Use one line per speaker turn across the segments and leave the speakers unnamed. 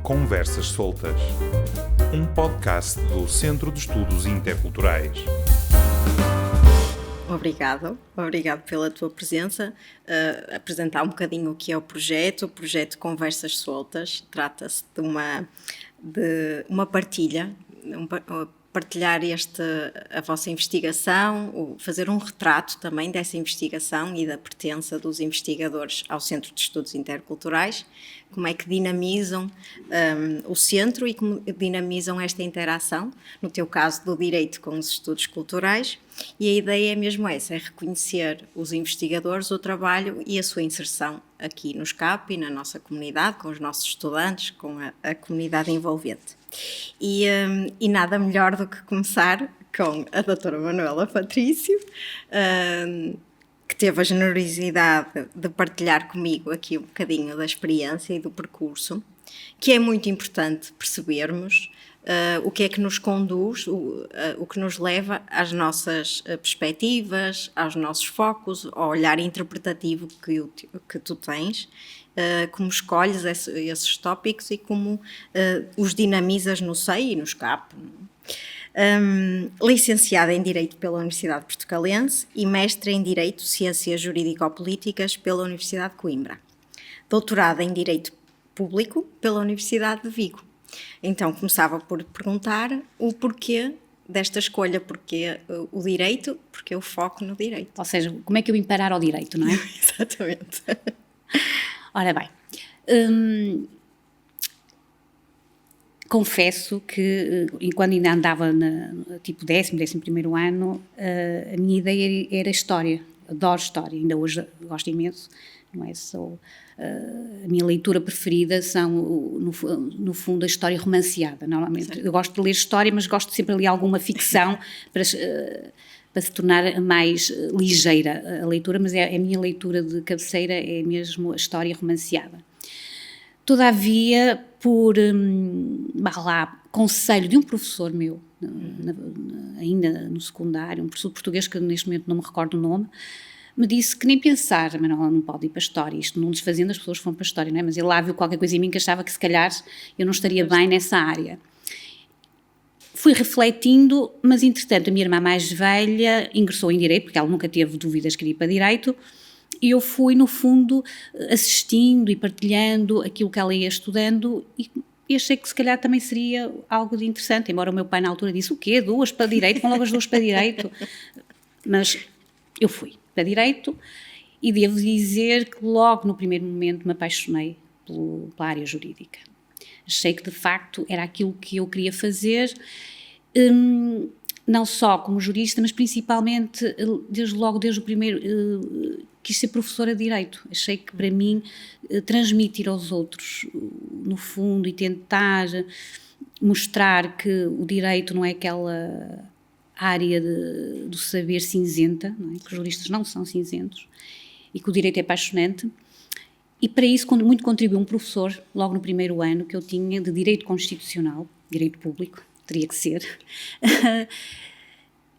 Conversas Soltas, um podcast do Centro de Estudos Interculturais.
Obrigado pela tua presença. Apresentar um bocadinho o que é o projeto Conversas Soltas. Trata-se de uma partilha, partilhar a vossa investigação, fazer um retrato também dessa investigação e da pertença dos investigadores ao Centro de Estudos Interculturais, como é que dinamizam o centro e como dinamizam esta interação, no teu caso do direito com os estudos culturais, e a ideia é mesmo essa, é reconhecer os investigadores, o trabalho e a sua inserção aqui no SCAP e na nossa comunidade, com os nossos estudantes, com a comunidade envolvente. E nada melhor do que começar com a doutora Manuela Patrício, que teve a generosidade de partilhar comigo aqui um bocadinho da experiência e do percurso, que é muito importante percebermos o que é que nos conduz, o que nos leva às nossas perspectivas, aos nossos focos, ao olhar interpretativo que tu tens, como escolhes esses tópicos e como os dinamizas no SEI e no SCAP. Licenciada em Direito pela Universidade Portucalense e mestre em Direito, Ciências Jurídico-Políticas pela Universidade de Coimbra. Doutorada em Direito Público pela Universidade de Vigo. Então começava por perguntar o porquê desta escolha, porquê o direito, porquê o foco no direito.
Ou seja, como é que eu vim parar ao direito, não é?
Exatamente.
Ora bem, confesso que quando ainda andava tipo 11º ano, a minha ideia era história, adoro história, ainda hoje gosto imenso, não é? A minha leitura preferida são, no fundo, a história romanceada, normalmente. Certo. Eu gosto de ler história, mas gosto sempre de ler alguma ficção para se tornar mais ligeira a leitura, mas a minha leitura de cabeceira é mesmo a história romanceada. Todavia, por conselho de um professor meu, ainda no secundário, um professor português que neste momento não me recordo o nome, me disse que nem pensar, mas não pode ir para a história, isto não desfazendo as pessoas foram para a história, não é? Mas ele lá viu qualquer coisa em mim que achava que se calhar eu não estaria bem nessa área. Fui refletindo, mas entretanto a minha irmã mais velha ingressou em Direito, porque ela nunca teve dúvidas que iria para Direito, e eu fui no fundo assistindo e partilhando aquilo que ela ia estudando e achei que se calhar também seria algo de interessante, embora o meu pai na altura disse, o quê? 2 para Direito? Vão logo as 2 para Direito? Mas eu fui para Direito e devo dizer que logo no primeiro momento me apaixonei pela área jurídica. Achei que de facto era aquilo que eu queria fazer, não só como jurista, mas principalmente desde o primeiro, quis ser professora de Direito. Achei que para mim transmitir aos outros, no fundo, e tentar mostrar que o Direito não é aquela área do saber cinzenta, não é? Que os juristas não são cinzentos e que o direito é apaixonante. E para isso muito contribuiu um professor, logo no primeiro ano, que eu tinha de Direito Constitucional, Direito Público, teria que ser,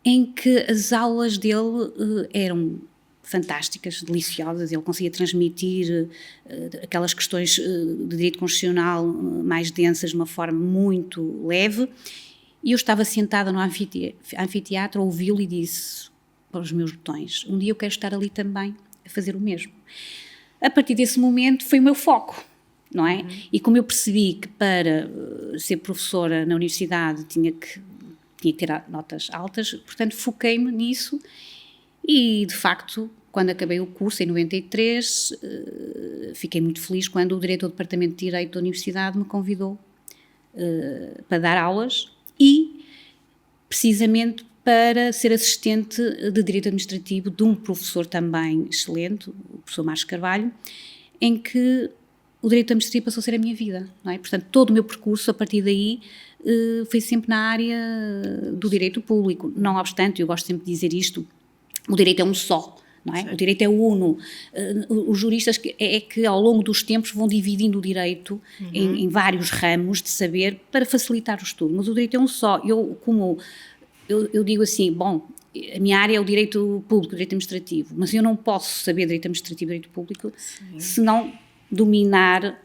em que as aulas dele eram fantásticas, deliciosas, ele conseguia transmitir aquelas questões de direito constitucional mais densas de uma forma muito leve. E eu estava sentada no anfiteatro a ouvi-lo e disse para os meus botões, um dia eu quero estar ali também a fazer o mesmo. A partir desse momento foi o meu foco, não é? E como eu percebi que para ser professora na universidade tinha que ter notas altas, portanto foquei-me nisso e de facto quando acabei o curso em 93 fiquei muito feliz quando o diretor do Departamento de Direito da Universidade me convidou para dar aulas e precisamente para ser assistente de Direito Administrativo de um professor também excelente, o professor Marcos Carvalho, em que o Direito Administrativo passou a ser a minha vida, não é? Portanto, todo o meu percurso a partir daí foi sempre na área do direito público. Não obstante, eu gosto sempre de dizer isto, o direito é um só, não é? O direito é uno. Os juristas é que ao longo dos tempos vão dividindo o direito em vários ramos de saber para facilitar o estudo, mas o direito é um só. Eu digo assim, bom, a minha área é o direito público, o direito administrativo, mas eu não posso saber direito administrativo e direito público se não dominar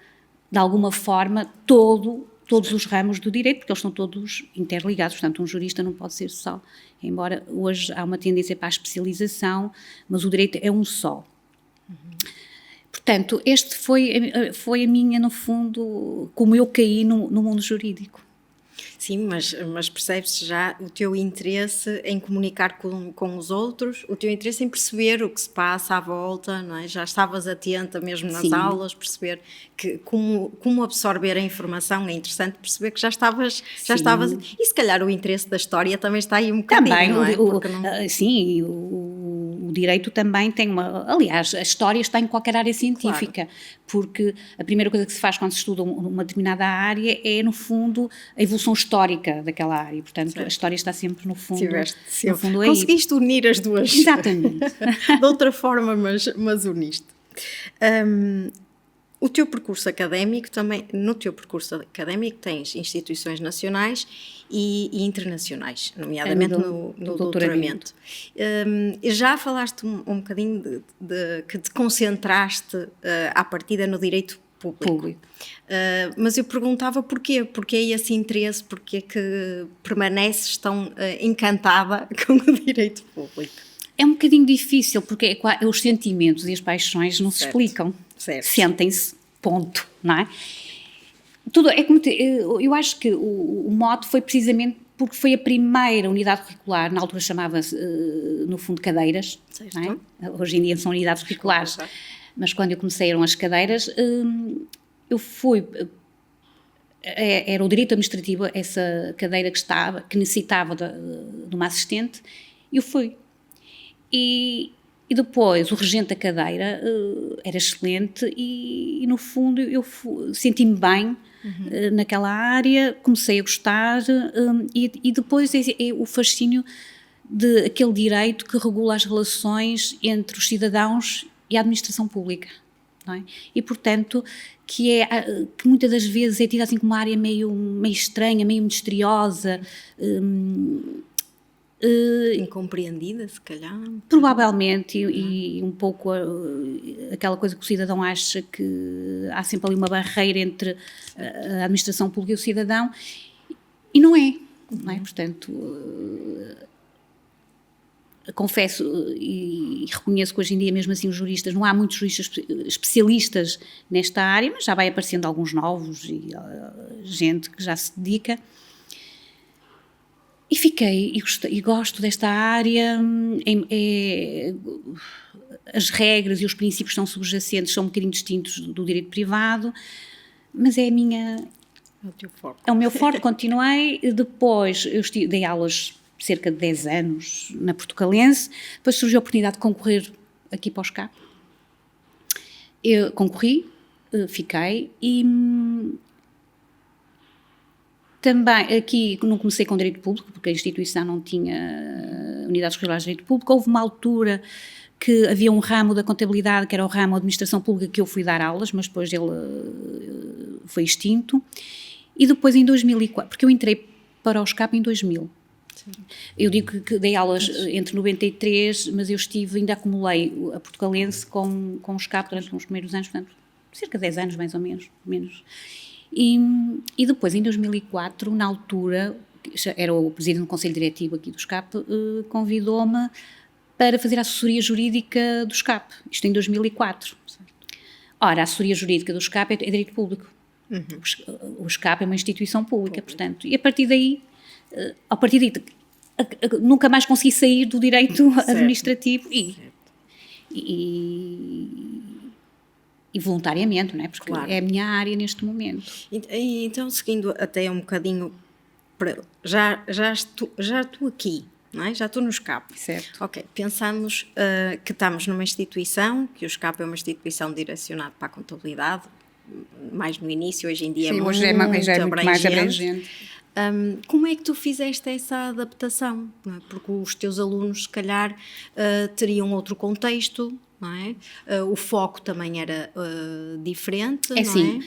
de alguma forma, todos os ramos do direito, porque eles estão todos interligados, portanto um jurista não pode ser só, embora hoje há uma tendência para a especialização, mas o direito é um só. Portanto, este foi a minha, no fundo, como eu caí no mundo jurídico.
Sim, mas percebe-se já o teu interesse em comunicar com os outros, o teu interesse em perceber o que se passa à volta, não é? Já estavas atenta mesmo nas aulas, perceber que como absorver a informação, é interessante perceber que já estavas, e se calhar o interesse da história também está aí um bocadinho,
também,
não é?
Sim, o direito também tem aliás, a história está em qualquer área científica, porque a primeira coisa que se faz quando se estuda uma determinada área é, no fundo, a evolução histórica daquela área, portanto, a história está sempre no fundo. No fundo
conseguiste unir as duas.
Exatamente.
De outra forma, mas uniste. O teu percurso académico também, no teu percurso académico tens instituições nacionais e internacionais, nomeadamente no doutoramento. Já falaste um bocadinho de que te concentraste à partida no direito público. Mas eu perguntava porquê é esse interesse, porquê é que permaneces tão encantada com o direito público?
É um bocadinho difícil, porque os sentimentos e as paixões não se explicam.
Certo.
Sentem-se, ponto, não é? Eu acho que o mote foi precisamente porque foi a primeira unidade curricular, na altura chamava-se, no fundo, cadeiras, não é? Hoje em dia são unidades curriculares, mas quando eu comecei eram as cadeiras, eu fui... Era o direito administrativo, essa cadeira que necessitava de uma assistente, e eu fui. E depois o regente da cadeira era excelente e no fundo eu senti-me bem naquela área, comecei a gostar e depois é o fascínio de aquele direito que regula as relações entre os cidadãos e a administração pública, não é? E portanto que muitas das vezes é tida assim como uma área meio estranha, meio misteriosa,
incompreendida, se calhar.
Provavelmente, e um pouco aquela coisa que o cidadão acha que há sempre ali uma barreira entre a administração pública e o cidadão, e não é? Portanto, confesso e reconheço que hoje em dia, mesmo assim, os juristas, não há muitos juristas especialistas nesta área, mas já vai aparecendo alguns novos e gente que já se dedica. E fiquei, e gosto desta área, as regras e os princípios que são subjacentes são um bocadinho distintos do direito privado, mas é o meu forte, continuei. Depois eu dei aulas cerca de 10 anos na Portucalense, depois surgiu a oportunidade de concorrer aqui para o SCAP. Eu concorri, fiquei e... Também, aqui não comecei com direito público, porque a instituição não tinha unidades curriculares de direito público. Houve uma altura que havia um ramo da contabilidade, que era o ramo da administração pública, que eu fui dar aulas, mas depois ele foi extinto. E depois em 2004, porque eu entrei para o SCAP em 2000. Sim. Eu digo que dei aulas entre 93, mas eu ainda acumulei a Portucalense com o SCAP durante uns primeiros anos, portanto, cerca de 10 anos mais ou menos. E depois, em 2004, na altura, era o presidente do Conselho Diretivo aqui do SCAP, convidou-me para fazer a assessoria jurídica do SCAP, isto em 2004. Ora, a assessoria jurídica do SCAP é direito público. O SCAP é uma instituição pública, portanto, e a partir daí, nunca mais consegui sair do direito administrativo e voluntariamente, não é? Porque é a minha área neste momento.
Então, seguindo até um bocadinho, já estou aqui, não é? Já estou no SCAP.
Certo.
Ok, pensamos que estamos numa instituição, que o SCAP é uma instituição direcionada para a contabilidade, mais no início, hoje em dia é muito
mais abrangente.
Como é que tu fizeste essa adaptação? Não é? Porque os teus alunos, se calhar, teriam outro contexto, não é? O foco também era diferente,
É
não
assim,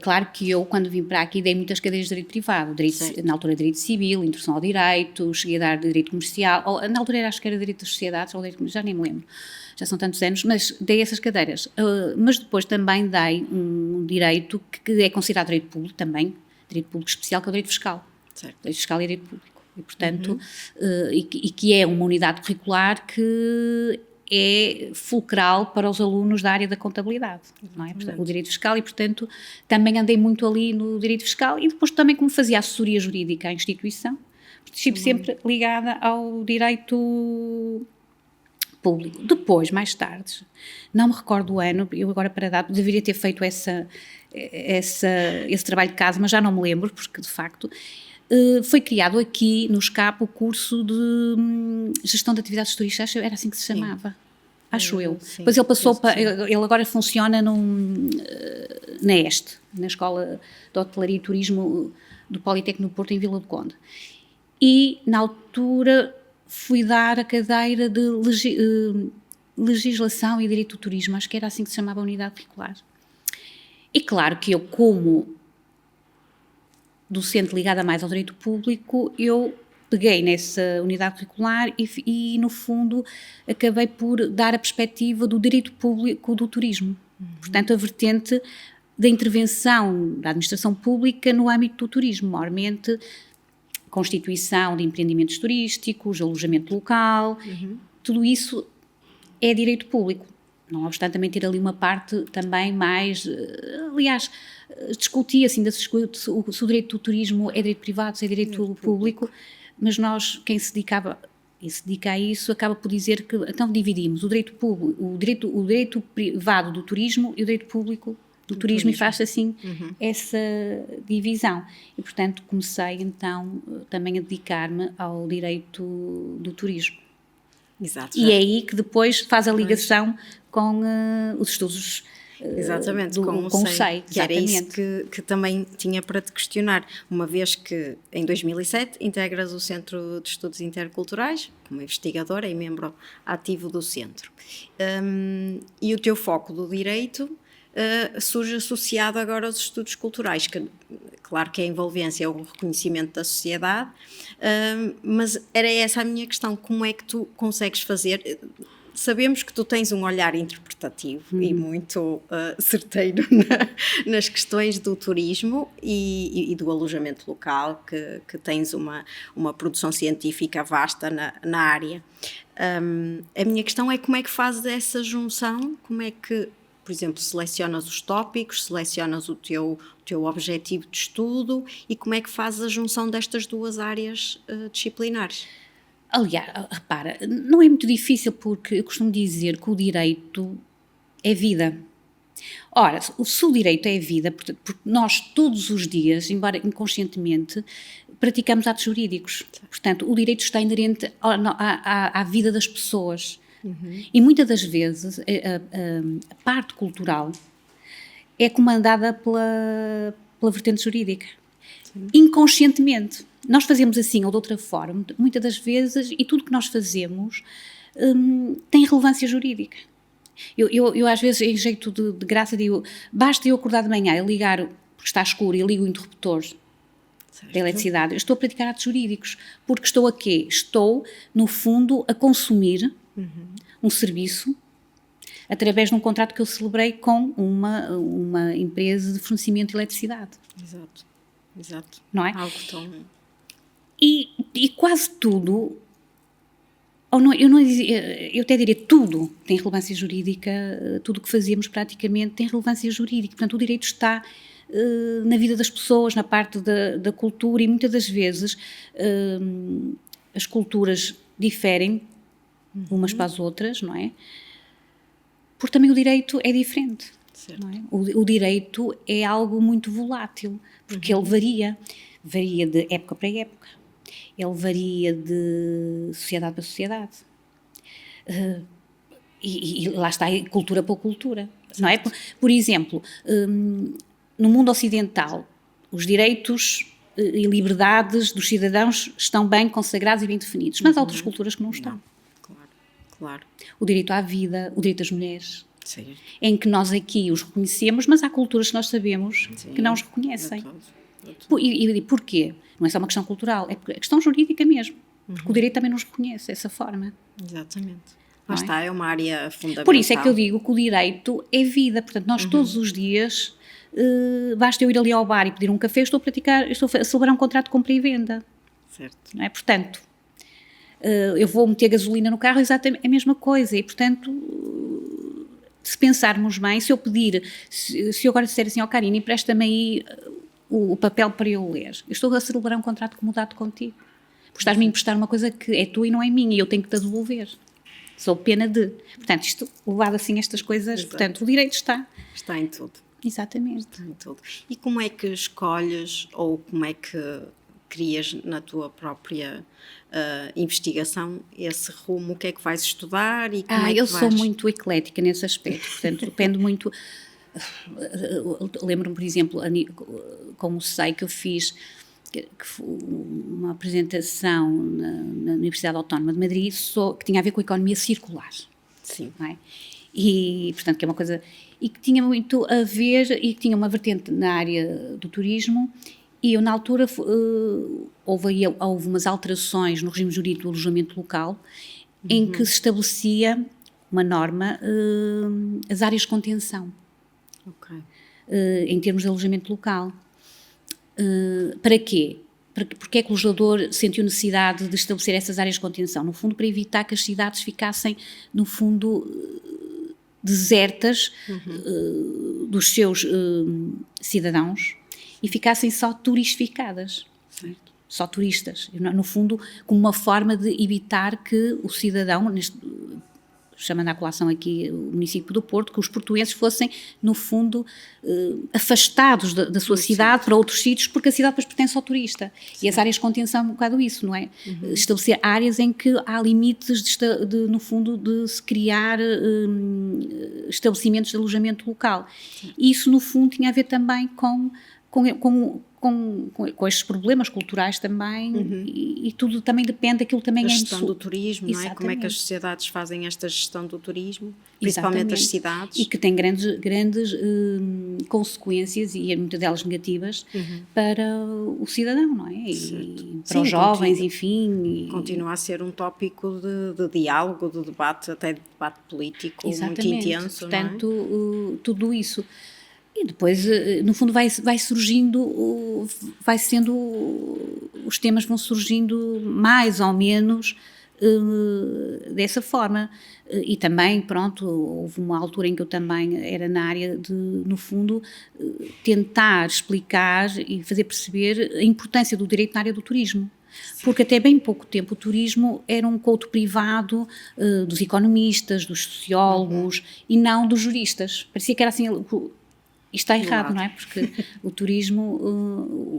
claro que eu, quando vim para aqui, dei muitas cadeiras de direito privado, na altura direito civil, introdução ao direito, cheguei a dar direito comercial, ou, na altura acho que era direito das sociedades, ou direito, já nem me lembro, já são tantos anos, mas dei essas cadeiras. Mas depois também dei um direito que é considerado direito público também, direito público especial, que é o direito fiscal.
Certo.
Direito fiscal e direito público. E, portanto, e que é uma unidade curricular que é fulcral para os alunos da área da contabilidade, não é? Portanto, o direito fiscal, e portanto também andei muito ali no direito fiscal, e depois também, como fazia assessoria jurídica à instituição, estive sempre ligada ao direito público. Depois, mais tarde, não me recordo o ano, eu agora para dar, deveria ter feito esse trabalho de casa, mas já não me lembro, porque de facto foi criado aqui no SCAP o curso de gestão de atividades turísticas, era assim que se chamava, acho eu.
Sim,
depois ele passou para, ele agora funciona na ESTE, na Escola de Hotelaria e Turismo do Politécnico do Porto, em Vila do Conde. E na altura fui dar a cadeira de legislação e direito do turismo, acho que era assim que se chamava a unidade curricular. E claro que eu, como docente ligada mais ao direito público, eu peguei nessa unidade curricular e no fundo acabei por dar a perspectiva do direito público do turismo. Portanto, a vertente da intervenção da administração pública no âmbito do turismo, maiormente constituição de empreendimentos turísticos, alojamento local, tudo isso é direito público. Não obstante também ter ali uma parte também mais, aliás, discutia assim, se o direito do turismo é direito privado, se é direito público, mas nós, quem se dedica a isso, acaba por dizer que, então dividimos o direito público, o direito privado do turismo e o direito público do turismo, e faz assim essa divisão. E, portanto, comecei então também a dedicar-me ao direito do turismo.
Exato.
E é aí que depois faz a ligação com os estudos
exatamente,
com o SEI.
Que era isso que também tinha para te questionar, uma vez que em 2007 integras o Centro de Estudos Interculturais como investigadora e membro ativo do centro. E o teu foco do direito surge associado agora aos estudos culturais, que claro que a envolvência é o reconhecimento da sociedade, mas era essa a minha questão, como é que tu consegues fazer? Sabemos que tu tens um olhar interpretativo e muito certeiro nas questões do turismo e do alojamento local, que tens uma produção científica vasta na área. A minha questão é como é que fazes essa junção, como é que, por exemplo, selecionas os tópicos, selecionas o teu objetivo de estudo e como é que fazes a junção destas duas áreas disciplinares?
Aliás, repara, não é muito difícil, porque eu costumo dizer que o direito é vida. Ora, se o direito é vida, porque nós todos os dias, embora inconscientemente, praticamos atos jurídicos. Portanto, o direito está inerente à vida das pessoas. E muitas das vezes a parte cultural é comandada pela vertente jurídica. Inconscientemente. Nós fazemos assim ou de outra forma, muitas das vezes, e tudo que nós fazemos tem relevância jurídica. Eu às vezes, em jeito de graça, digo, basta eu acordar de manhã e ligar, porque está escuro, e ligo o interruptor da eletricidade, eu estou a praticar atos jurídicos, porque estou a quê? Estou, no fundo, a consumir um serviço através de um contrato que eu celebrei com uma empresa de fornecimento de eletricidade.
Exato.
Não é?
Algo tão...
E quase tudo, eu até diria tudo tem relevância jurídica, tudo o que fazemos praticamente tem relevância jurídica. Portanto, o direito está na vida das pessoas, na parte da cultura, e muitas das vezes as culturas diferem umas para as outras, não é? Porque também o direito é diferente. Não é? O direito é algo muito volátil, porque ele varia de época para época, ele varia de sociedade para sociedade, e lá está, cultura para cultura, não é? Por exemplo, no mundo ocidental, os direitos e liberdades dos cidadãos estão bem consagrados e bem definidos, mas há outras culturas que não estão.
Claro.
O direito à vida, o direito das mulheres,
Sim.
em que nós aqui os reconhecemos, mas há culturas que nós sabemos que não os reconhecem. E porquê? Não é só uma questão cultural, é porque é questão jurídica mesmo. Porque o direito também nos reconhece dessa forma.
Exatamente. Lá está, é uma área fundamental.
Por isso é que eu digo que o direito é vida. Portanto, nós todos os dias, basta eu ir ali ao bar e pedir um café, estou a celebrar um contrato de compra e venda.
Certo.
Não é? Portanto, eu vou meter gasolina no carro, exatamente a mesma coisa. E, portanto, se pensarmos bem, se eu pedir, se eu agora disser assim, Karina, empresta-me aí o papel para eu ler, eu estou a celebrar um contrato comodado contigo. Porque estás-me a emprestar uma coisa que é tua e não é minha, e eu tenho que te devolver. Sou pena de. Portanto, isto levado assim estas coisas, exato. Portanto, o direito está.
Está em tudo.
Exatamente.
Está em tudo. E como é que escolhes ou como é que crias na tua própria investigação esse rumo? O que é que vais estudar e como é que
eu
vais...
sou muito eclética nesse aspecto, portanto, depende muito... Lembro-me, por exemplo, como sei que eu fiz que uma apresentação na Universidade Autónoma de Madrid que tinha a ver com a economia circular.
Sim.
Não é? E, portanto, que é uma coisa... E que tinha muito a ver, e que tinha uma vertente na área do turismo, e eu, na altura, houve umas alterações no regime jurídico do alojamento local, em que se estabelecia uma norma, as áreas de contenção, em termos de alojamento local. Para quê? Porque é que o legislador sentiu necessidade de estabelecer essas áreas de contenção? No fundo, para evitar que as cidades ficassem, no fundo, desertas dos seus cidadãos e ficassem só turistificadas. Certo. Só turistas. No fundo, como uma forma de evitar que o cidadão, chamando à colação aqui o município do Porto, que os portugueses fossem, no fundo, afastados da sua cidade para outros sítios, porque a cidade depois pertence ao turista. Sim. E as áreas de contenção é um bocado isso, não é? Estabelecer áreas em que há limites, no fundo, de se criar estabelecimentos de alojamento local. Sim. E isso, no fundo, tinha a ver também com estes problemas culturais também, e tudo também depende daquilo também. A
gestão do turismo, não é? Como é que as sociedades fazem esta gestão do turismo, principalmente as cidades.
E que tem grandes consequências, e muitas delas negativas, para o cidadão, não é? E para os jovens, enfim.
Continua a ser um tópico de diálogo, de debate, até de debate político, muito intenso,
portanto,
não é?
Tudo isso. E depois, no fundo, vai surgindo, os temas vão surgindo mais ou menos dessa forma. E também, pronto, houve uma altura em que eu também era na área de, no fundo, tentar explicar e fazer perceber a importância do direito na área do turismo. Porque até bem pouco tempo o turismo era um couto privado dos economistas, dos sociólogos e não dos juristas. Parecia que era assim... Isto está errado, não é? Porque o turismo,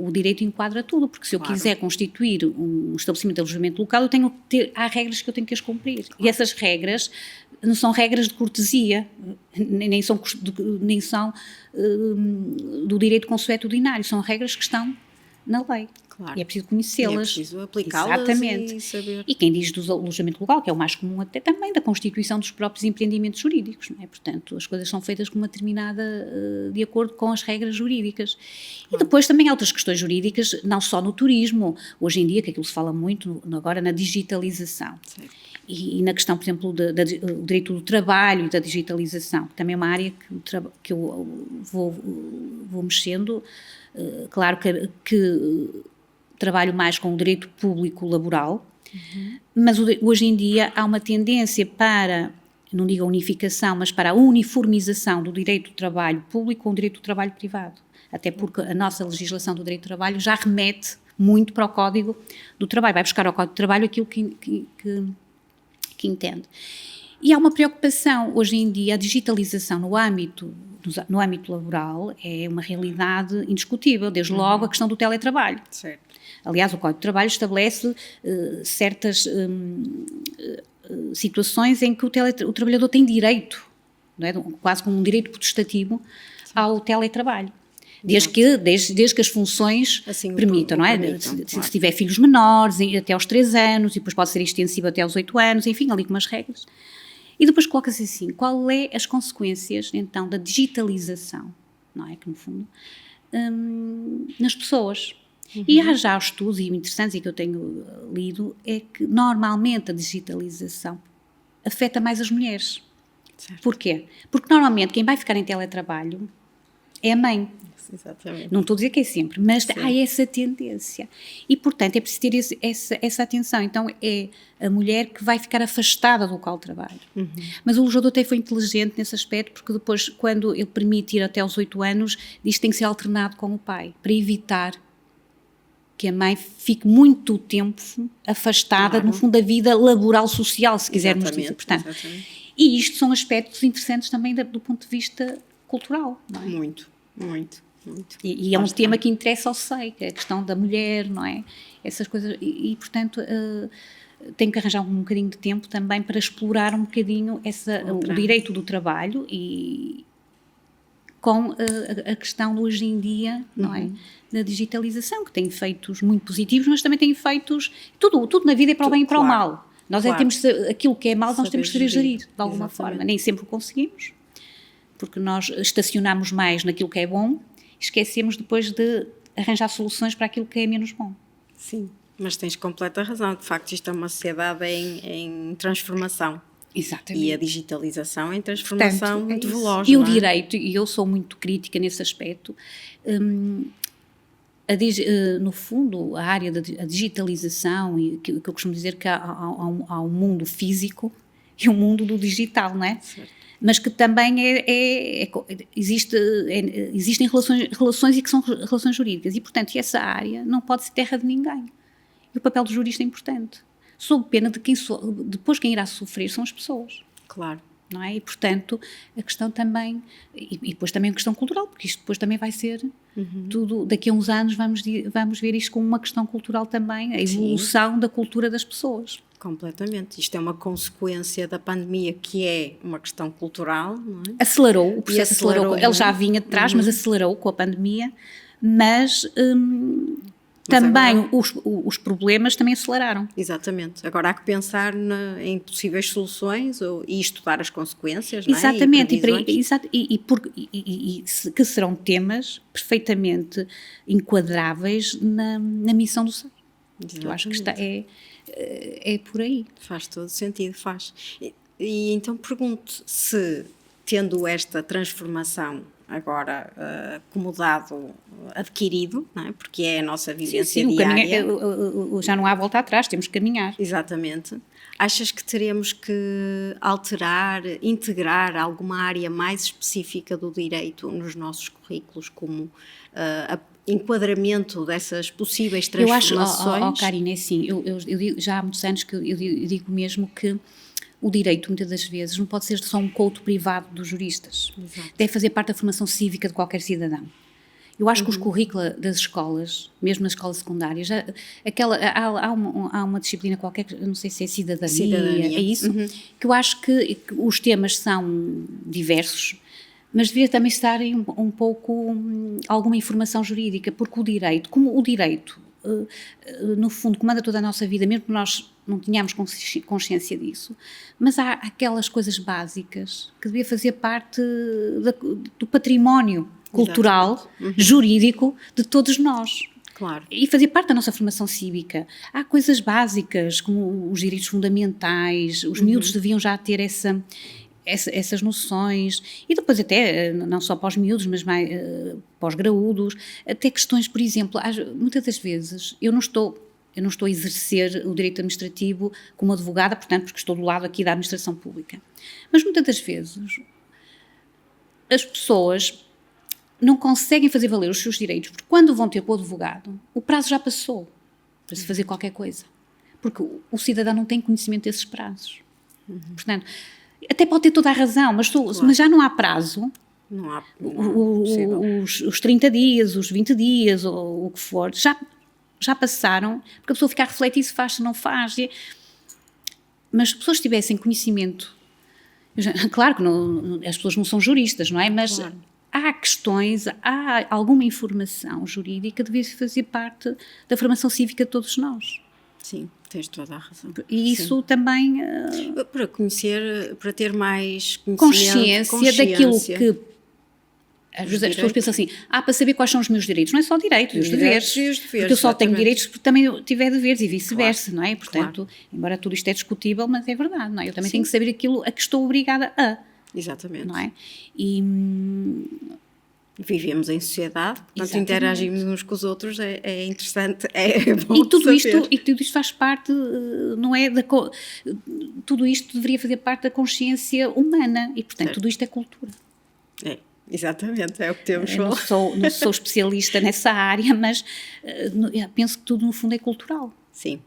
o direito enquadra tudo, porque se eu quiser constituir um estabelecimento de alojamento local, há regras que eu tenho que as cumprir. E essas regras não são regras de cortesia, nem são do direito consuetudinário, são regras que estão na lei. Claro. E é preciso conhecê-las.
E é preciso aplicá-las.
Exatamente.
E saber.
E quem diz do alojamento local, que é o mais comum até também, da constituição dos próprios empreendimentos jurídicos, não é? Portanto, as coisas são feitas com uma determinada, de acordo com as regras jurídicas. E depois também há outras questões jurídicas, não só no turismo, hoje em dia, que aquilo se fala muito agora na digitalização. E na questão, por exemplo, do direito do trabalho e da digitalização, que também é uma área que eu vou mexendo. Claro que trabalho mais com o direito público laboral, mas hoje em dia há uma tendência para, não digo a unificação, mas para a uniformização do direito do trabalho público com o direito do trabalho privado. Até porque a nossa legislação do direito do trabalho já remete muito para o Código do Trabalho, vai buscar ao Código do Trabalho aquilo que entende. E há uma preocupação, hoje em dia, a digitalização no âmbito laboral é uma realidade indiscutível, desde logo a questão do teletrabalho.
Certo.
Aliás, o Código de Trabalho estabelece certas situações em que o trabalhador tem direito, não é? Quase como um direito potestativo ao teletrabalho. desde que as funções
assim
permitam, não é? Se tiver filhos menores, até aos 3 anos, e depois pode ser extensivo até aos 8 anos, enfim, ali com umas regras. E depois coloca-se assim, qual é as consequências, então, da digitalização, não é? Que, no fundo, nas pessoas. E há já estudos interessantes e que eu tenho lido, é que normalmente a digitalização afeta mais as mulheres.
Certo.
Porquê? Porque normalmente quem vai ficar em teletrabalho é a mãe.
Exatamente.
Não estou a dizer que é sempre, mas há essa tendência. E, portanto, é preciso ter essa atenção. Então, é a mulher que vai ficar afastada do local de trabalho. Mas o legislador até foi inteligente nesse aspecto, porque depois, quando ele permite ir até aos 8 anos, diz que tem que ser alternado com o pai, para evitar que a mãe fique muito tempo afastada, no fundo, da vida laboral social, se quisermos dizer. Portanto, e isto são aspectos interessantes também do ponto de vista cultural, não é?
Muito.
E é um tema que interessa ao SEI, que é a questão da mulher, não é? Essas coisas, e portanto, tenho que arranjar um bocadinho de tempo também para explorar um bocadinho o direito do trabalho e com a questão de hoje em dia, não é? Da digitalização, que tem efeitos muito positivos, mas também tem efeitos, tudo na vida é para o bem e para o mal. Nós temos aquilo que é mal, nós temos que saber gerir, de alguma forma. Nem sempre o conseguimos, porque nós estacionamos mais naquilo que é bom, esquecemos depois de arranjar soluções para aquilo que é menos bom.
Sim, mas tens completa razão. De facto, isto é uma sociedade em transformação.
Exatamente.
E a digitalização em transformação muito veloz.
E o direito, e eu sou muito crítica nesse aspecto, no fundo, a área da digitalização, e que eu costumo dizer que há um mundo físico e um mundo do digital, não é? Certo. Mas que também existem relações e que são relações jurídicas, e portanto essa área não pode ser terra de ninguém. E o papel do jurista é importante, sob pena de depois quem irá sofrer são as pessoas.
Claro.
Não é? E portanto a questão também, e depois também a questão cultural, porque isto depois também vai ser tudo, daqui a uns anos vamos ver isto como uma questão cultural também, a evolução da cultura das pessoas.
Completamente. Isto é uma consequência da pandemia, que é uma questão cultural, não é?
Acelerou, o processo acelerou. Ele já vinha de trás, mas acelerou com a pandemia, mas também agora, os problemas também aceleraram.
Exatamente. Agora há que pensar em possíveis soluções e estudar as consequências,
exatamente,
não é?
Que serão temas perfeitamente enquadráveis na missão do SEI. Eu acho que é por aí.
Faz todo sentido, faz. E então pergunto se, tendo esta transformação agora como dado adquirido, não é? Porque é a nossa vivência diária.
Já não há volta atrás, temos que caminhar.
Exatamente. Achas que teremos que alterar, integrar alguma área mais específica do direito nos nossos currículos, como enquadramento dessas possíveis transformações?
Eu acho, Karina, é assim, eu digo, já há muitos anos que eu digo mesmo que o direito, muitas das vezes, não pode ser só um couto privado dos juristas.
Exato.
Deve fazer parte da formação cívica de qualquer cidadão. Eu acho que os currículos das escolas, mesmo nas escolas secundárias, há uma disciplina qualquer, não sei se é cidadania. É isso? Que eu acho que os temas são diversos, mas devia também estar um pouco alguma informação jurídica, porque o direito, no fundo, comanda toda a nossa vida, mesmo que nós não tenhamos consciência disso, mas há aquelas coisas básicas que devia fazer parte do património cultural, jurídico de todos nós.
Claro.
E fazer parte da nossa formação cívica. Há coisas básicas, como os direitos fundamentais, os miúdos deviam já ter essas noções, e depois até, não só para os miúdos, mas mais para os graúdos, até questões, por exemplo, muitas das vezes eu não estou a exercer o direito administrativo como advogada, portanto, porque estou do lado aqui da administração pública, mas muitas das vezes as pessoas não conseguem fazer valer os seus direitos, porque quando vão ter para o advogado, o prazo já passou para se fazer qualquer coisa, porque o cidadão não tem conhecimento desses prazos. Portanto, até pode ter toda a razão, mas já não há prazo.
Não há
os 30 dias, os 20 dias, ou o que for, já passaram, porque a pessoa fica a refletir se faz, se não faz. Mas se as pessoas tivessem conhecimento, claro que as pessoas não são juristas, não é? Mas há questões, há alguma informação jurídica que devia fazer parte da formação cívica de todos nós.
Sim, tens toda a razão.
E isso também...
para conhecer, para ter mais
consciência daquilo que... Às vezes as pessoas pensam assim, para saber quais são os meus direitos. Não é só direitos, os deveres. Porque eu só tenho direitos porque também tiver deveres e vice-versa, não é? Portanto, embora tudo isto é discutível, mas é verdade, não é? Eu também tenho que saber aquilo a que estou obrigada a.
Exatamente.
Não é? E...
vivemos em sociedade, portanto interagimos uns com os outros, é interessante, é bom
e tudo
saber.
Tudo isto faz parte, não é? Tudo isto deveria fazer parte da consciência humana e, portanto, tudo isto é cultura.
Exatamente, é o que temos.
Não sou especialista nessa área, mas penso que tudo no fundo é cultural.
Sim,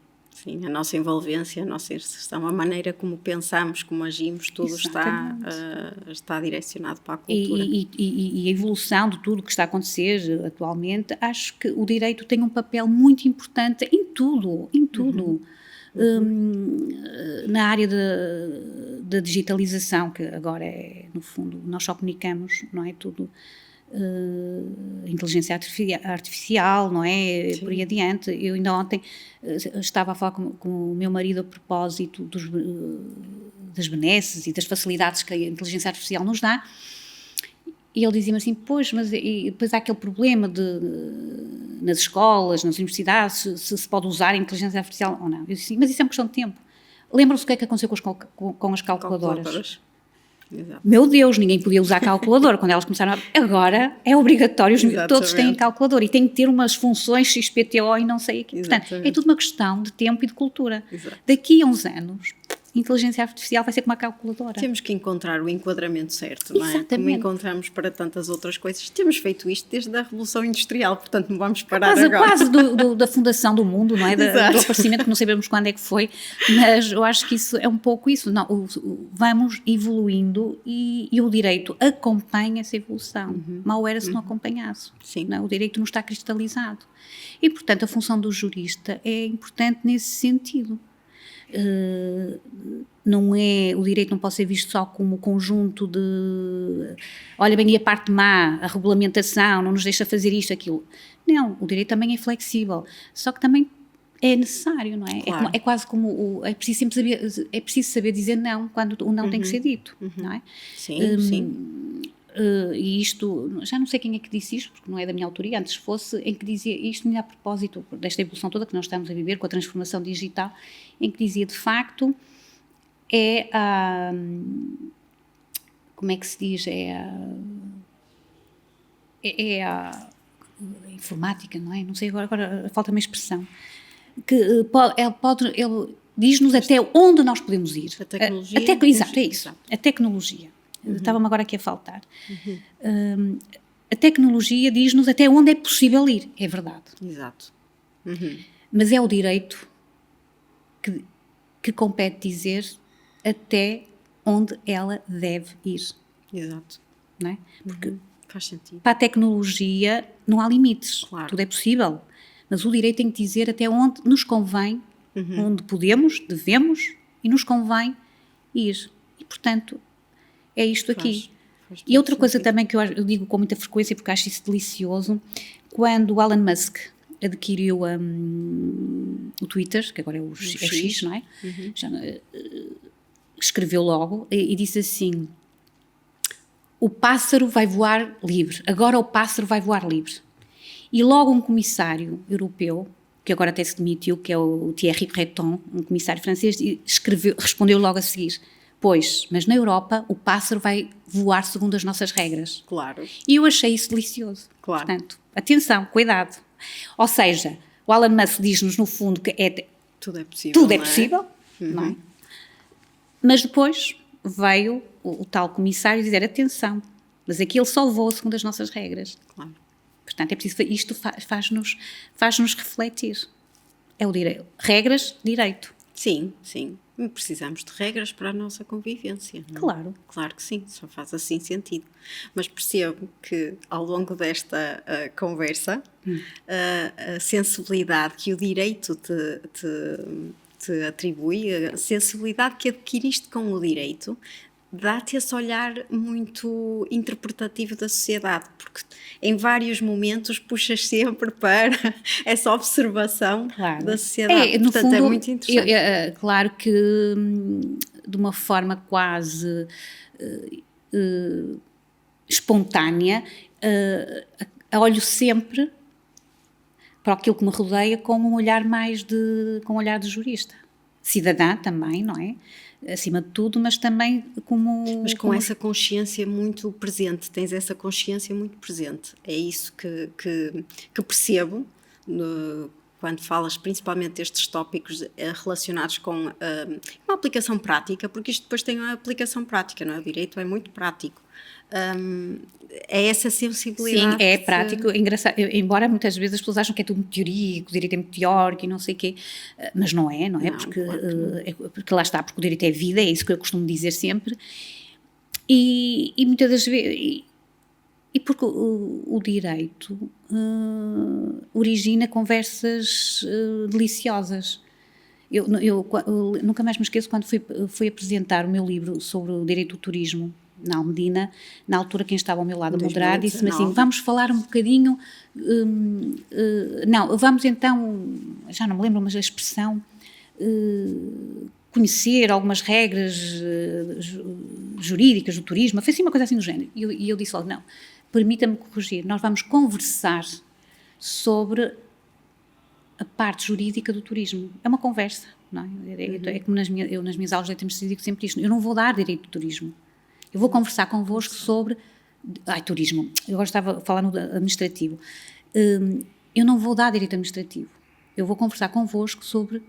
a nossa envolvência, a nossa inserção, a maneira como pensamos, como agimos, tudo está direcionado para a cultura.
E a evolução de tudo o que está a acontecer atualmente, acho que o direito tem um papel muito importante em tudo. Na área da digitalização, que agora é, no fundo, nós só comunicamos, não é? Tudo, inteligência artificial, não é? Sim. Por aí adiante. Eu ainda ontem estava a falar com o meu marido a propósito das benesses e das facilidades que a inteligência artificial nos dá. E ele dizia-me assim, pois, mas depois há aquele problema nas escolas, nas universidades, se pode usar a inteligência artificial ou não. Eu disse, mas isso é uma questão de tempo. Lembram-se o que é que aconteceu com as calculadoras? Exato. Meu Deus, ninguém podia usar calculadora. Quando elas começaram agora é obrigatório, todos têm calculadora e têm que ter umas funções XPTO e não sei o quê. Portanto, é tudo uma questão de tempo e de cultura. Exato. Daqui a uns anos... inteligência artificial vai ser como uma calculadora.
Temos que encontrar o enquadramento certo, não é?
Exatamente.
Como encontramos para tantas outras coisas. Temos feito isto desde a Revolução Industrial, portanto não vamos parar agora.
Quase da fundação do mundo, não é? Do aparecimento, que não sabemos quando é que foi, mas eu acho que isso é um pouco isso. Não, vamos evoluindo e o direito acompanha essa evolução. Mal era se não acompanhasse.
Sim.
Não, o direito não está cristalizado. E, portanto, a função do jurista é importante nesse sentido. Não é, o direito não pode ser visto só como conjunto de, olha bem, e a parte má, a regulamentação, não nos deixa fazer isto, aquilo. Não, o direito também é flexível, só que também é necessário, não é?
Claro.
É quase como, é preciso saber dizer não, quando o não tem que ser dito, não é?
Sim, sim.
E isto, já não sei quem é que disse isto, porque não é da minha autoria, antes fosse, em que dizia, isto a propósito desta evolução toda que nós estamos a viver, com a transformação digital, em que dizia, de facto, como é que se diz, a informática, não é? Não sei, agora falta-me a expressão, que ele diz-nos até onde nós podemos ir.
A tecnologia.
Exato, é isso, a tecnologia. Estava-me agora aqui a faltar. A tecnologia diz-nos até onde é possível ir, é verdade.
Exato.
Mas é o direito que compete dizer até onde ela deve ir.
Exato.
Não é? Porque
faz sentido.
Para a tecnologia não há limites,
claro.
Tudo é possível. Mas o direito tem que dizer até onde nos convém, onde podemos, devemos e nos convém ir. E, portanto... é isto aqui. E outra coisa também que eu digo com muita frequência, porque acho isso delicioso, quando o Elon Musk adquiriu o Twitter, que agora é o X, não é? Escreveu logo e disse assim, o pássaro vai voar livre, agora o pássaro vai voar livre. E logo um comissário europeu, que agora até se demitiu, que é o Thierry Breton, um comissário francês, respondeu logo a seguir, pois, mas na Europa o pássaro vai voar segundo as nossas regras.
Claro.
E eu achei isso delicioso.
Claro.
Portanto, atenção, cuidado. Ou seja, o Elon Musk diz-nos no fundo que
tudo é possível.
Tudo é possível, não é? Mas depois veio o tal comissário dizer, atenção, mas aqui ele só voa segundo as nossas regras.
Claro.
Portanto, é preciso, isto faz-nos refletir. É o direito. Regras, direito.
Sim. Precisamos de regras para a nossa convivência. Não?
Claro.
Claro que sim, só faz assim sentido. Mas percebo que ao longo desta conversa, a sensibilidade que o direito te atribui, a sensibilidade que adquiriste com o direito, dá-te esse olhar muito interpretativo da sociedade, porque em vários momentos puxas sempre para essa observação da sociedade.
No
Portanto,
fundo,
é muito interessante.
Claro que de uma forma quase espontânea, olho sempre para aquilo que me rodeia com um olhar com um olhar de jurista. Cidadã também, não é? Acima de tudo, mas também
Mas com essa consciência muito presente, tens essa consciência muito presente. É isso que percebo quando falas principalmente destes tópicos relacionados com uma aplicação prática, porque isto depois tem uma aplicação prática, não é? O direito é muito prático. É essa sensibilidade.
Sim, é prático, engraçado, embora muitas vezes as pessoas acham que é tudo muito teórico, o direito é muito teórico e não sei o quê, mas não é, porque, porque lá está, porque o direito é vida, é isso que eu costumo dizer sempre, e muitas das vezes, e porque o direito origina conversas deliciosas. Eu nunca mais me esqueço quando fui apresentar o meu livro sobre o direito do turismo na Almedina, na altura quem estava ao meu lado a moderar disse-me assim, vamos falar um bocadinho, não, vamos então, já não me lembro, mas a expressão, conhecer algumas regras jurídicas do turismo, foi assim uma coisa assim do género, e eu disse logo, não, permita-me corrigir, nós vamos conversar sobre a parte jurídica do turismo, é uma conversa, não é? É como nas minhas aulas de direito digo sempre isto, eu não vou dar direito do turismo, eu vou conversar convosco sobre... turismo. Eu agora estava a falar no administrativo. Eu não vou dar direito administrativo. Eu vou conversar convosco sobre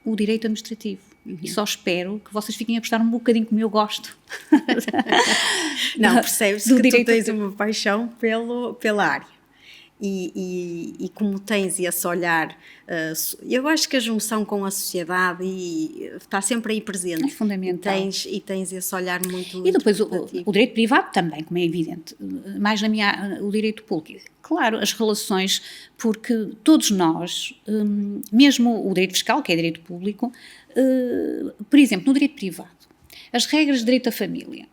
o direito administrativo. E só espero que vocês fiquem a gostar um bocadinho como eu gosto.
Não, percebes que tu tens uma paixão pela área. E como tens esse olhar, eu acho que a junção com a sociedade está sempre aí presente.
É fundamental.
E tens esse olhar muito.
E depois o direito privado também, como é evidente, mais o direito público. Claro, as relações, porque todos nós, mesmo o direito fiscal, que é direito público, por exemplo, no direito privado, as regras de direito à família,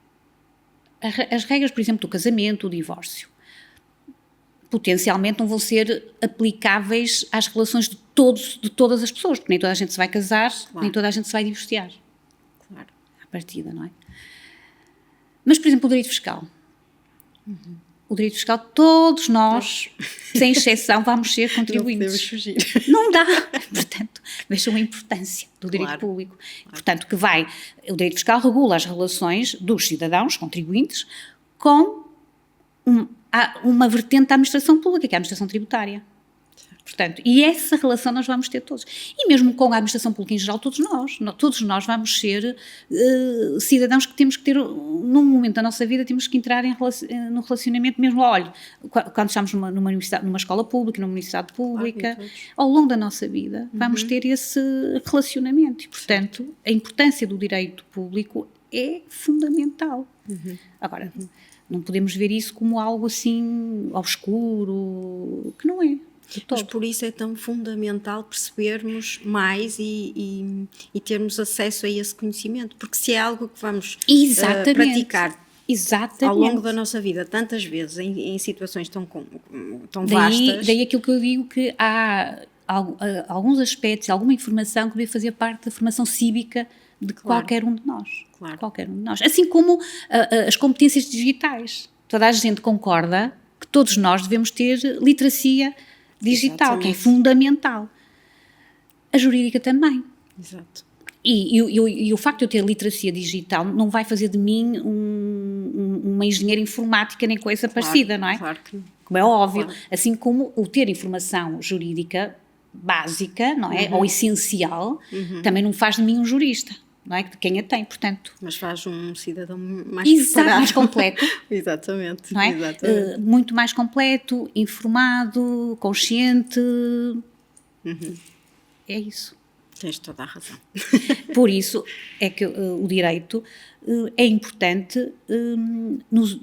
as regras, por exemplo, do casamento, do divórcio, potencialmente não vão ser aplicáveis às relações de todas as pessoas, porque nem toda a gente se vai casar, nem toda a gente se vai divorciar.
Claro.
À partida, não é? Mas, por exemplo, o direito fiscal. O direito fiscal, todos nós, sem exceção, vamos ser contribuintes.
Não podemos fugir.
Não dá. Portanto, vejam a importância do direito público. Claro. Portanto, o direito fiscal regula as relações dos cidadãos, contribuintes, com uma vertente da administração pública, que é a administração tributária. Portanto, e essa relação nós vamos ter todos. E mesmo com a administração pública em geral, todos nós vamos ser cidadãos que temos que ter, num momento da nossa vida, temos que entrar no relacionamento mesmo, olha, quando estamos numa escola pública, numa universidade pública, ao longo da nossa vida, vamos ter esse relacionamento. E, portanto, a importância do direito público é fundamental. Agora, não podemos ver isso como algo assim obscuro, que não é.
Mas por isso é tão fundamental percebermos mais e termos acesso a esse conhecimento, porque se é algo que vamos praticar ao longo da nossa vida, tantas vezes, em situações tão vastas...
Daí aquilo que eu digo, que há alguns aspectos, alguma informação que deve fazer parte da formação cívica de qualquer um de nós.
Claro.
Qualquer um de nós. Assim como as competências digitais. Toda a gente concorda que todos nós devemos ter literacia digital, que é fundamental. A jurídica também.
Exato.
E o facto de eu ter literacia digital não vai fazer de mim uma engenheira informática nem coisa parecida, não é?
Claro que não.
Como é óbvio. Claro. Assim como o ter informação jurídica básica, não é? Ou essencial, também não faz de mim um jurista. Não é? De quem a tem, portanto...
Mas faz um cidadão mais preparado.
Mais completo.
Exatamente.
Não é?
Exatamente.
Muito mais completo, informado, consciente. É isso.
Tens toda a razão.
Por isso é que o direito é importante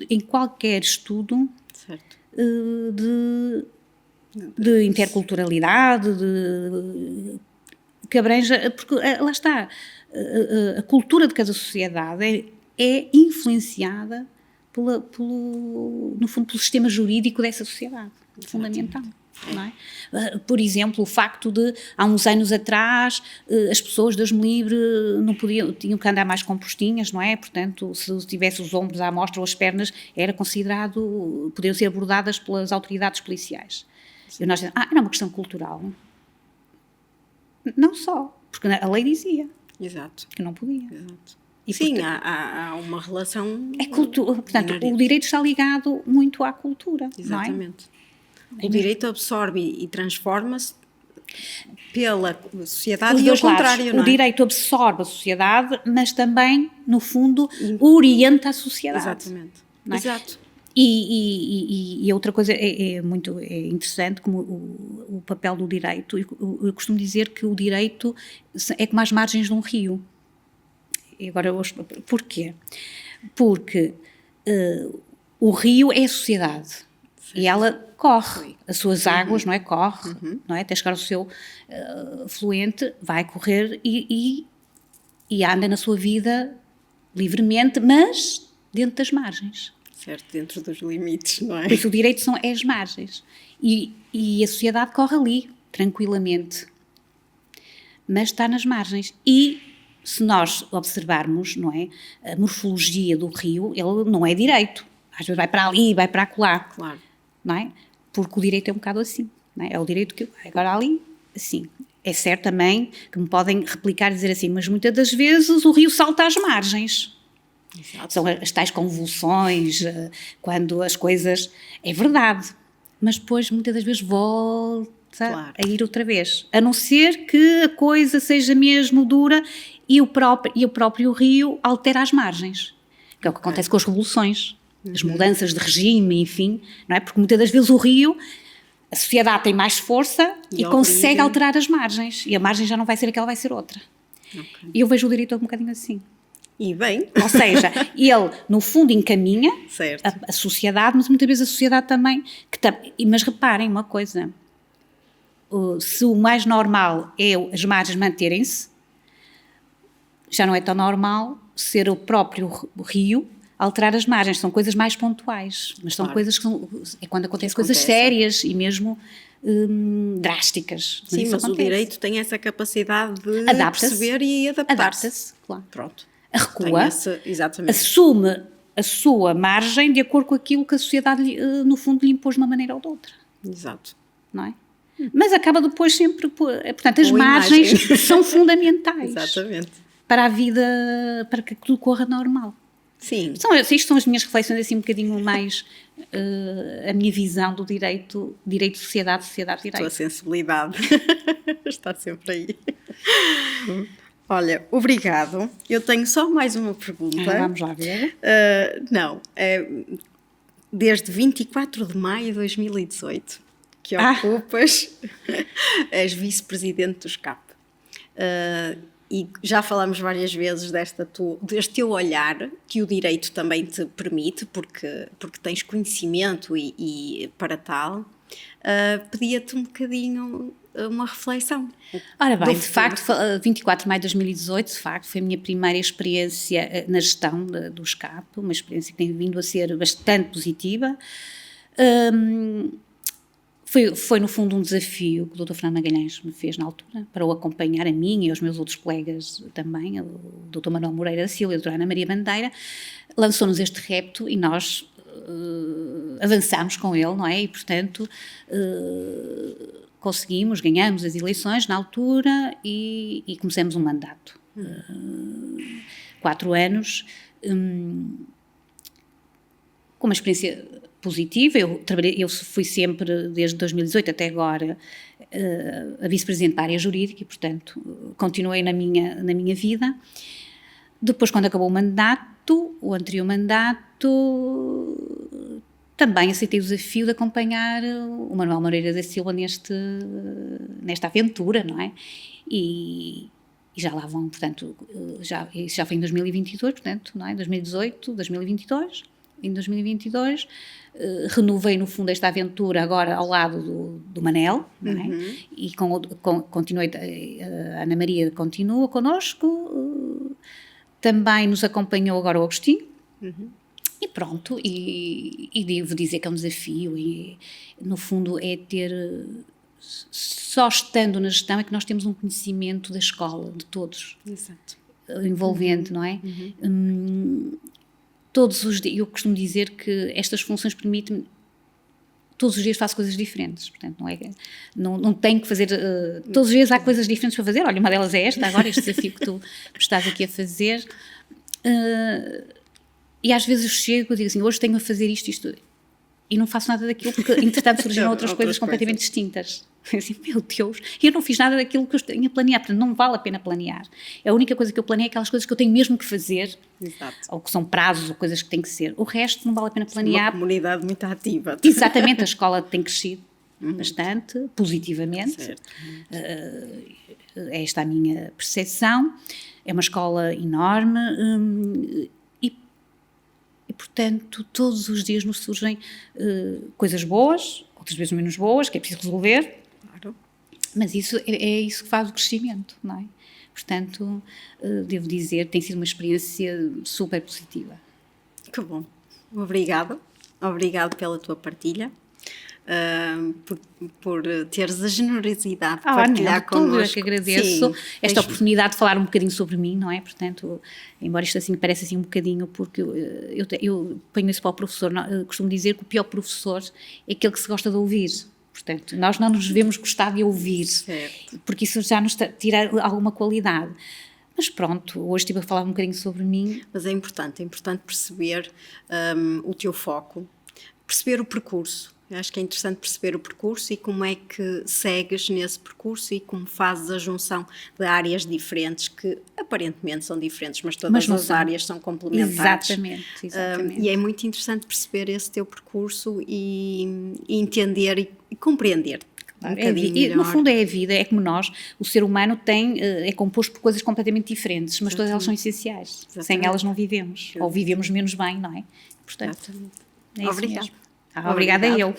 em qualquer estudo de interculturalidade, que abranja... Porque lá está... A cultura de cada sociedade é influenciada no fundo, pelo sistema jurídico dessa sociedade, fundamental. Não é? Por exemplo, o facto de, há uns anos atrás, as pessoas de Deus me livre não podiam, tinham que andar mais com postinhas, não é? Portanto, se tivesse os ombros à mostra ou as pernas, era considerado, podiam ser abordadas pelas autoridades policiais. E nós dizemos, era uma questão cultural. Não só, porque a lei dizia que não podia.
Exato.
E,
sim,
portanto,
há uma relação...
É cultura, portanto, o direito está ligado muito à cultura.
Exatamente.
Não é?
O direito absorve e transforma-se pela sociedade
Os
e ao
dois lados.
contrário, não é?
O direito absorve a sociedade, mas também, no fundo, orienta a sociedade.
Exatamente.
Não é?
Exato.
E outra coisa é muito interessante, como o papel do direito. Eu costumo dizer que o direito é como as margens de um rio. E agora porquê? Porque o rio é a sociedade. Sim. E ela corre, as suas águas, não é? Corre, não é? Até chegar ao seu fluente, vai correr e anda na sua vida livremente, mas dentro das margens.
Certo, dentro dos limites, não é?
Por isso o direito é as margens. E a sociedade corre ali, tranquilamente. Mas está nas margens. E se nós observarmos, não é, a morfologia do rio, ele não é direito. Às vezes vai para ali, vai para acolá.
Claro.
Não é? Porque o direito é um bocado assim. Não é? É o direito que vai agora ali, assim. É certo também que me podem replicar e dizer assim, mas muitas das vezes o rio salta às margens. Exato. São as tais convulsões, quando as coisas... É verdade. Mas depois, muitas das vezes, volta a ir outra vez. A não ser que a coisa seja mesmo dura e o próprio rio altera as margens. Que é o que acontece com as revoluções, as mudanças de regime, enfim, não é? Porque muitas das vezes o rio, a sociedade tem mais força e consegue alterar as margens. E a margem já não vai ser aquela, vai ser outra. Okay. E eu vejo o direito um bocadinho assim.
E bem.
Ou seja, ele, no fundo, encaminha a sociedade, mas muitas vezes a sociedade também... Mas reparem uma coisa, se o mais normal é as margens manterem-se, já não é tão normal ser o próprio rio alterar as margens. São coisas mais pontuais, mas são coisas que é quando acontecem coisas sérias e mesmo drásticas.
Sim, mas o direito tem essa capacidade de perceber e adaptar-se.
Adapta-se, claro.
Pronto.
Recua, assume a sua margem de acordo com aquilo que a sociedade, no fundo, lhe impôs de uma maneira ou de outra.
Exato.
Não é? Mas acaba depois sempre... Portanto, as margens são fundamentais.
Exatamente.
Para a vida, para que tudo corra normal.
Sim.
Isto são as minhas reflexões, assim, um bocadinho mais... a minha visão do direito, sociedade, direito.
A tua sensibilidade está sempre aí. Olha, obrigado. Eu tenho só mais uma pergunta.
Vamos lá ver.
Desde 24 de maio de 2018, que ocupas, és vice-presidente do SCAP. E já falamos várias vezes deste teu olhar, que o direito também te permite, porque tens conhecimento e para tal. Pedia-te um bocadinho... uma reflexão.
Ora bem, de facto, 24 de maio de 2018, de facto, foi a minha primeira experiência na gestão do SCAP, uma experiência que tem vindo a ser bastante positiva. Foi no fundo um desafio que o Dr. Fernando Magalhães me fez na altura, para o acompanhar a mim e aos meus outros colegas também, o Dr. Manuel Moreira da Silva e a Dra. Ana Maria Bandeira, lançou-nos este repto e nós avançámos com ele, não é? E, portanto... ganhamos as eleições na altura e começamos um mandato. 4 anos, com uma experiência positiva. Eu fui sempre, desde 2018 até agora, a vice-presidente da área jurídica e, portanto, continuei na minha vida. Depois, quando acabou o anterior mandato, também aceitei o desafio de acompanhar o Manuel Moreira da Silva nesta aventura, não é? E já lá vão, portanto, isso já foi em 2022, portanto, não é? 2018, 2022. Em 2022, renovei, no fundo, esta aventura agora ao lado do Manel, não é? E continuei, a Ana Maria continua connosco, Também nos acompanhou agora o Agostinho. E pronto, e devo dizer que é um desafio e, no fundo, é ter... Só estando na gestão é que nós temos um conhecimento da escola, de todos.
Exato.
Envolvente, não é? Todos os dias, eu costumo dizer que estas funções permitem-me... Todos os dias faço coisas diferentes, portanto, não tenho que fazer... todos os dias há coisas diferentes para fazer. Olha, uma delas é esta, agora este desafio que tu me estás aqui a fazer... E às vezes eu chego e digo assim, hoje tenho a fazer isto, e não faço nada daquilo, porque entretanto surgiram outras coisas completamente distintas. Assim, meu Deus, eu não fiz nada daquilo que eu tinha planeado, portanto não vale a pena planear. A única coisa que eu planeio é aquelas coisas que eu tenho mesmo que fazer,
Exato.
Ou que são prazos, ou coisas que têm que ser. O resto não vale a pena planear.
Uma comunidade muito ativa.
Exatamente, a escola tem crescido bastante, positivamente.
Certo.
Esta é a minha percepção. É uma escola enorme, e, portanto, todos os dias nos surgem coisas boas, outras vezes menos boas, que é preciso resolver.
Claro.
Mas isso é isso que faz o crescimento, não é? Portanto, devo dizer, tem sido uma experiência super positiva.
Que bom. Obrigado pela tua partilha. Por teres a generosidade de partilhar connosco.
Eu é que agradeço esta oportunidade de falar um bocadinho sobre mim, não é? Portanto, embora isto assim parece assim um bocadinho, porque eu ponho isso para o professor, costumo dizer que o pior professor é aquele que se gosta de ouvir. Portanto, nós não nos devemos gostar de ouvir,
certo.
Porque isso já nos tira alguma qualidade. Mas pronto, hoje estive a falar um bocadinho sobre mim.
Mas é importante perceber o teu foco, perceber o percurso. Eu acho que é interessante perceber o percurso e como é que segues nesse percurso e como fazes a junção de áreas diferentes, que aparentemente são diferentes, mas todas as áreas são complementares.
Exatamente.
E é muito interessante perceber esse teu percurso e entender e compreender.
Claro, no fundo é a vida, é como nós, o ser humano é composto por coisas completamente diferentes, mas todas elas são essenciais. Exatamente. Sem elas não vivemos, ou vivemos menos bem, não é? Portanto, é isso
Obrigada.
mesmo. Obrigada a eu.